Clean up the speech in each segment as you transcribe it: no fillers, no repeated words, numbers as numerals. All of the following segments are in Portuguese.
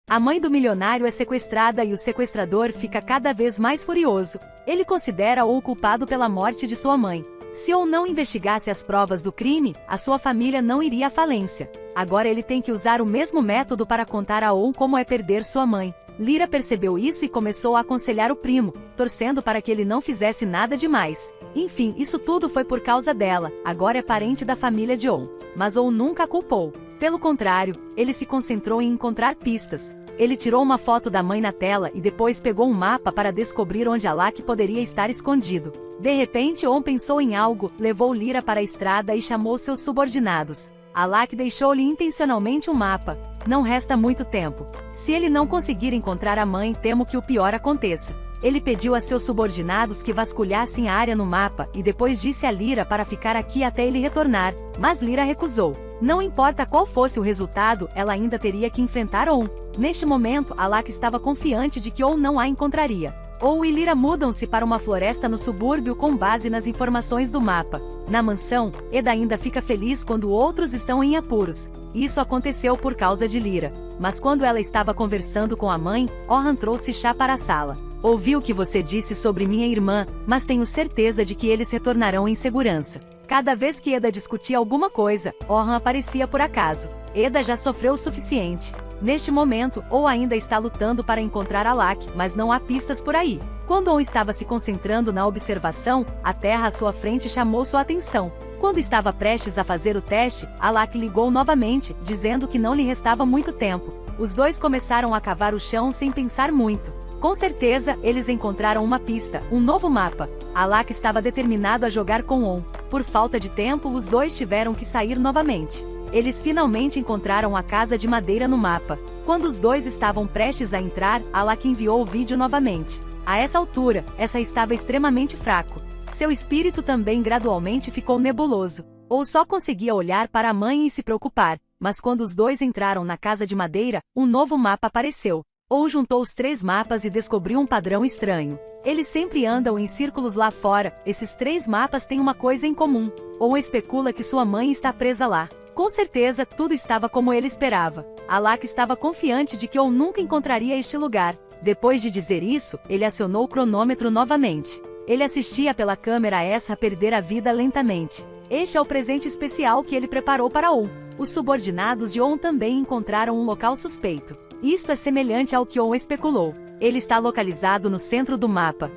A mãe do milionário é sequestrada e o sequestrador fica cada vez mais furioso. Ele considera o culpado pela morte de sua mãe. Se On não investigasse as provas do crime, a sua família não iria à falência. Agora ele tem que usar o mesmo método para contar a On como é perder sua mãe. Lyra percebeu isso e começou a aconselhar o primo, torcendo para que ele não fizesse nada demais. Enfim, isso tudo foi por causa dela, agora é parente da família de On. Mas On nunca a culpou. Pelo contrário, ele se concentrou em encontrar pistas. Ele tirou uma foto da mãe na tela e depois pegou um mapa para descobrir onde Alak poderia estar escondido. De repente On pensou em algo, levou Lyra para a estrada e chamou seus subordinados. Alak deixou-lhe intencionalmente um mapa. Não resta muito tempo. Se ele não conseguir encontrar a mãe, temo que o pior aconteça. Ele pediu a seus subordinados que vasculhassem a área no mapa e depois disse a Lyra para ficar aqui até ele retornar, mas Lyra recusou. Não importa qual fosse o resultado, ela ainda teria que enfrentar On. Neste momento, Alak estava confiante de que On não a encontraria. On e Lyra mudam-se para uma floresta no subúrbio com base nas informações do mapa. Na mansão, Eda ainda fica feliz quando outros estão em apuros. Isso aconteceu por causa de Lyra. Mas quando ela estava conversando com a mãe, Orhan trouxe chá para a sala. Ouvi o que você disse sobre minha irmã, mas tenho certeza de que eles retornarão em segurança. Cada vez que Eda discutia alguma coisa, Orhan aparecia por acaso. Eda já sofreu o suficiente. Neste momento, On ainda está lutando para encontrar Alak, mas não há pistas por aí. Quando On estava se concentrando na observação, a terra à sua frente chamou sua atenção. Quando estava prestes a fazer o teste, Alak ligou novamente, dizendo que não lhe restava muito tempo. Os dois começaram a cavar o chão sem pensar muito. Com certeza, eles encontraram uma pista, um novo mapa. Alak estava determinado a jogar com On. Por falta de tempo, os dois tiveram que sair novamente. Eles finalmente encontraram a casa de madeira no mapa. Quando os dois estavam prestes a entrar, Alak enviou o vídeo novamente. A essa altura, essa estava extremamente fraco. Seu espírito também gradualmente ficou nebuloso. Ou só conseguia olhar para a mãe e se preocupar. Mas quando os dois entraram na casa de madeira, um novo mapa apareceu. Ou juntou os 3 mapas e descobriu um padrão estranho. Eles sempre andam em círculos lá fora, esses 3 mapas têm uma coisa em comum. Ou especula que sua mãe está presa lá. Com certeza, tudo estava como ele esperava. Alak estava confiante de que On nunca encontraria este lugar. Depois de dizer isso, ele acionou o cronômetro novamente. Ele assistia pela câmera a Esra perder a vida lentamente. Este é o presente especial que ele preparou para On. Os subordinados de On também encontraram um local suspeito. Isto é semelhante ao que On especulou. Ele está localizado no centro do mapa.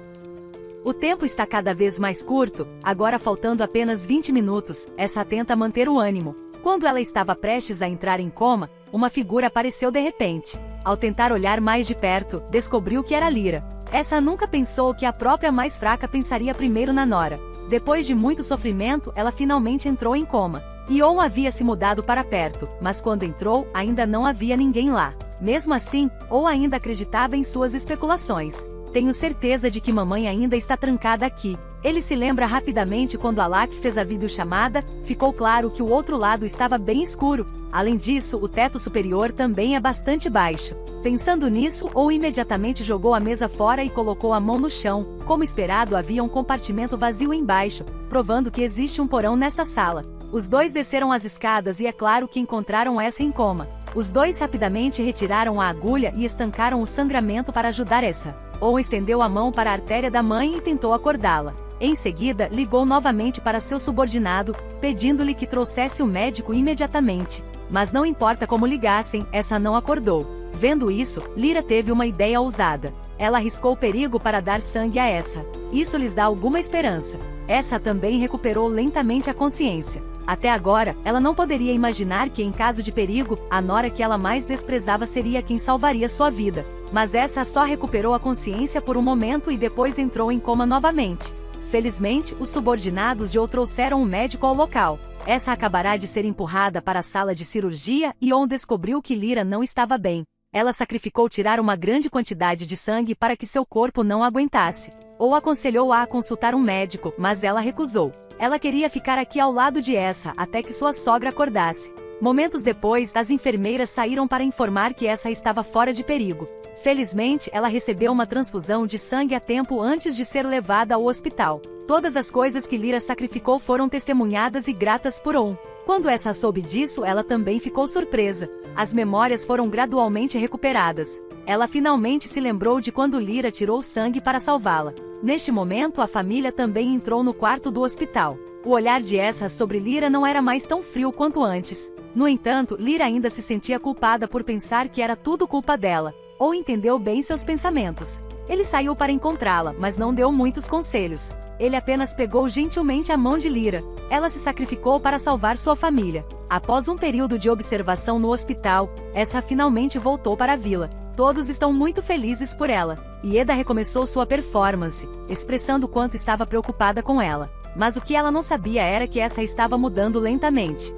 O tempo está cada vez mais curto, agora faltando apenas 20 minutos, Esra tenta manter o ânimo. Quando ela estava prestes a entrar em coma, uma figura apareceu de repente. Ao tentar olhar mais de perto, descobriu que era Lyra. Esra nunca pensou que a própria mais fraca pensaria primeiro na Nora. Depois de muito sofrimento, ela finalmente entrou em coma. On havia se mudado para perto, mas quando entrou, ainda não havia ninguém lá. Mesmo assim, On ainda acreditava em suas especulações. Tenho certeza de que mamãe ainda está trancada aqui. Ele se lembra rapidamente quando Alak fez a videochamada, ficou claro que o outro lado estava bem escuro. Além disso, o teto superior também é bastante baixo. Pensando nisso, On imediatamente jogou a mesa fora e colocou a mão no chão. Como esperado, havia um compartimento vazio embaixo, provando que existe um porão nesta sala. Os dois desceram as escadas e é claro que encontraram Esra em coma. Os dois rapidamente retiraram a agulha e estancaram o sangramento para ajudar Esra. On estendeu a mão para a artéria da mãe e tentou acordá-la. Em seguida, ligou novamente para seu subordinado, pedindo-lhe que trouxesse o médico imediatamente. Mas não importa como ligassem, Esra não acordou. Vendo isso, Lyra teve uma ideia ousada. Ela arriscou o perigo para dar sangue a Esra. Isso lhes dá alguma esperança. Esra também recuperou lentamente a consciência. Até agora, ela não poderia imaginar que em caso de perigo, a Nora que ela mais desprezava seria quem salvaria sua vida. Mas Esra só recuperou a consciência por um momento e depois entrou em coma novamente. Felizmente, os subordinados de On trouxeram um médico ao local. Esra acabará de ser empurrada para a sala de cirurgia e On descobriu que Lyra não estava bem. Ela sacrificou tirar uma grande quantidade de sangue para que seu corpo não aguentasse. Ou aconselhou-a a consultar um médico, mas ela recusou. Ela queria ficar aqui ao lado de Esra até que sua sogra acordasse. Momentos depois, as enfermeiras saíram para informar que Esra estava fora de perigo. Felizmente, ela recebeu uma transfusão de sangue a tempo antes de ser levada ao hospital. Todas as coisas que Lyra sacrificou foram testemunhadas e gratas por On. Quando Esra soube disso, ela também ficou surpresa. As memórias foram gradualmente recuperadas. Ela finalmente se lembrou de quando Lyra tirou sangue para salvá-la. Neste momento, a família também entrou no quarto do hospital. O olhar de Ezra sobre Lyra não era mais tão frio quanto antes. No entanto, Lyra ainda se sentia culpada por pensar que era tudo culpa dela, ou entendeu bem seus pensamentos. Ele saiu para encontrá-la, mas não deu muitos conselhos. Ele apenas pegou gentilmente a mão de Lyra. Ela se sacrificou para salvar sua família. Após um período de observação no hospital, Ezra finalmente voltou para a vila. Todos estão muito felizes por ela. Ieda recomeçou sua performance, expressando quanto estava preocupada com ela. Mas o que ela não sabia era que essa estava mudando lentamente.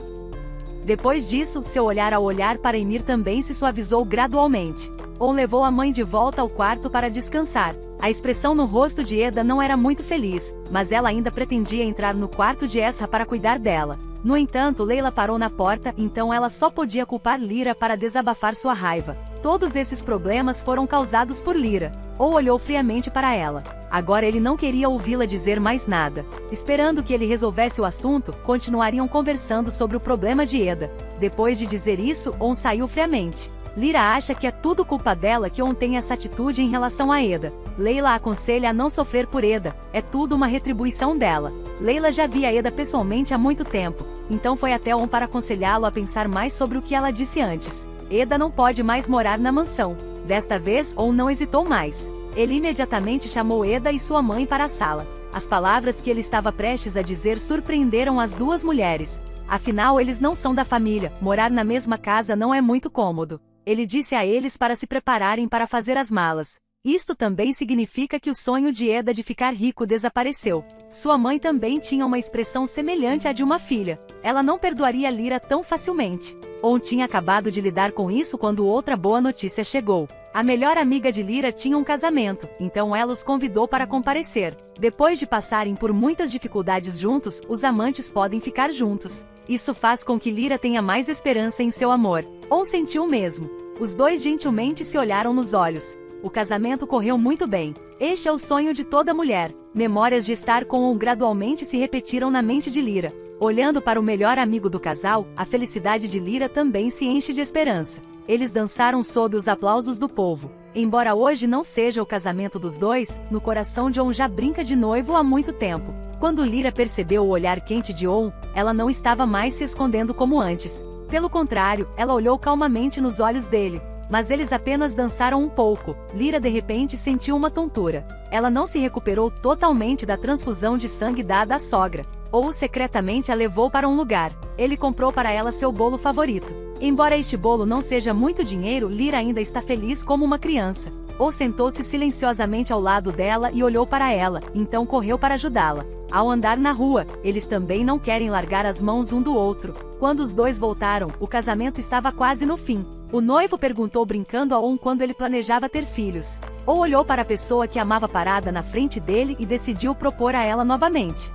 Depois disso, seu olhar ao olhar para Ymir também se suavizou gradualmente. On levou a mãe de volta ao quarto para descansar. A expressão no rosto de Eda não era muito feliz, mas ela ainda pretendia entrar no quarto de Ezra para cuidar dela. No entanto, Layla parou na porta, então ela só podia culpar Lyra para desabafar sua raiva. Todos esses problemas foram causados por Lyra. Ou olhou friamente para ela. Agora ele não queria ouvi-la dizer mais nada. Esperando que ele resolvesse o assunto, continuariam conversando sobre o problema de Eda. Depois de dizer isso, On saiu friamente. Lyra acha que é tudo culpa dela que On tem essa atitude em relação a Eda. Layla aconselha a não sofrer por Eda, é tudo uma retribuição dela. Layla já via Eda pessoalmente há muito tempo, então foi até On para aconselhá-lo a pensar mais sobre o que ela disse antes. Eda não pode mais morar na mansão. Desta vez, On não hesitou mais. Ele imediatamente chamou Eda e sua mãe para a sala. As palavras que ele estava prestes a dizer surpreenderam as duas mulheres. Afinal, eles não são da família, morar na mesma casa não é muito cômodo. Ele disse a eles para se prepararem para fazer as malas. Isto também significa que o sonho de Eda de ficar rico desapareceu. Sua mãe também tinha uma expressão semelhante à de uma filha. Ela não perdoaria Lyra tão facilmente. On tinha acabado de lidar com isso quando outra boa notícia chegou. A melhor amiga de Lyra tinha um casamento, então ela os convidou para comparecer. Depois de passarem por muitas dificuldades juntos, os amantes podem ficar juntos. Isso faz com que Lyra tenha mais esperança em seu amor. On sentiu o mesmo. Os dois gentilmente se olharam nos olhos. O casamento correu muito bem. Este é o sonho de toda mulher. Memórias de estar com On gradualmente se repetiram na mente de Lyra. Olhando para o melhor amigo do casal, a felicidade de Lyra também se enche de esperança. Eles dançaram sob os aplausos do povo. Embora hoje não seja o casamento dos dois, no coração de On já brinca de noivo há muito tempo. Quando Lyra percebeu o olhar quente de On, ela não estava mais se escondendo como antes. Pelo contrário, ela olhou calmamente nos olhos dele. Mas eles apenas dançaram um pouco. Lyra de repente sentiu uma tontura. Ela não se recuperou totalmente da transfusão de sangue dada à sogra. Ou secretamente a levou para um lugar. Ele comprou para ela seu bolo favorito. Embora este bolo não seja muito dinheiro, Lyra ainda está feliz como uma criança. Ou sentou-se silenciosamente ao lado dela e olhou para ela, então correu para ajudá-la. Ao andar na rua, eles também não querem largar as mãos um do outro. Quando os dois voltaram, o casamento estava quase no fim. O noivo perguntou brincando a On quando ele planejava ter filhos. Ou olhou para a pessoa que amava parada na frente dele e decidiu propor a ela novamente.